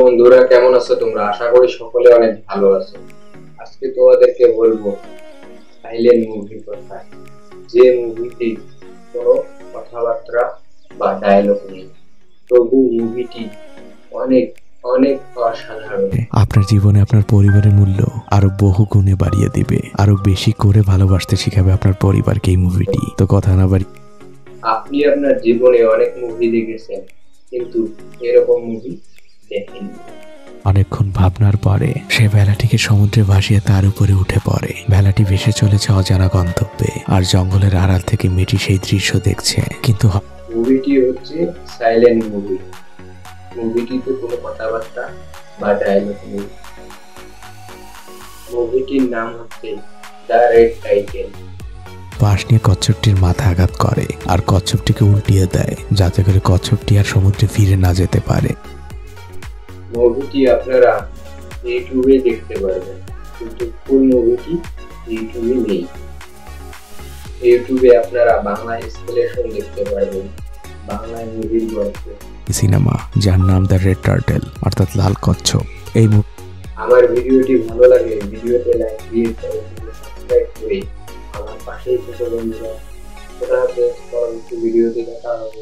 বন্ধুরা, কেমন আছো তোমরা? আশা করি সকলে অনেক ভালো আছো। আজকে তোমাদেরকে বলবো সাইলেন্ট মুভির কথা, যে মুভিটি কোনো কথাবার্তা বা ডায়লগ নেই, তবু মুভিটি অনেক অনেক অসাধারণ। আপনার জীবনে আপনার পরিবারের মূল্য আরো বহু গুণে বাড়িয়ে দিবে, আরো বেশি করে ভালোবাসতে শিখাবে আপনার পরিবারকে এই মুভিটি। তো কথা না বাড়ি, আপনি আপনার জীবনে অনেক মুভি দেখেছেন, কিন্তু এরকম মুভি দেখেননি। অনেকক্ষণ ভাবনার পরে সে ভেলাটিকে সমুদ্রে ভাসিয়ে তার উপরে উঠে পড়ে। ভেলাটি ভেসে চলেছে অজানা গন্তব্যে, আর জঙ্গলের আড়াল থেকে মেয়েটি সেই দৃশ্য দেখছে। কিন্তু মুভিটি হচ্ছে সাইলেন্ট মুভি। মুভিটিতে কোনো কথাবার্তা বা ডায়লগ নেই। মুভিটির নাম হচ্ছে দ্য রেড টাইটেল। বাঁশ নিয়ে কচ্ছপটির মাথা আঘাত করে আর কচ্ছপটিকে উল্টিয়ে দেয়, যাতে করে কচ্ছপটি আর সমুদ্রে ফিরে না যেতে পারে। মুভিটি আপনারা ইউটিউবে দেখতে পারবেন, কিন্তু ফুল মুভিটি ইউটিউবে নেই। ইউটিউবে আপনারা বাংলা এক্সপ্লেনেশন দেখতে পারবেন, বাংলায় মুভির গল্প। সিনেমা যার নাম দ্য রেড টার্টেল, অর্থাৎ লাল কচ্ছপ। এই আমার ভিডিওটি ভালো লাগে, ভিডিওতে লাইক দিয়ে সাবস্ক্রাইব করে আমার পাশেই থেকে বন্ধুরা। পরবর্তী ভিডিওতে দেখা হবে।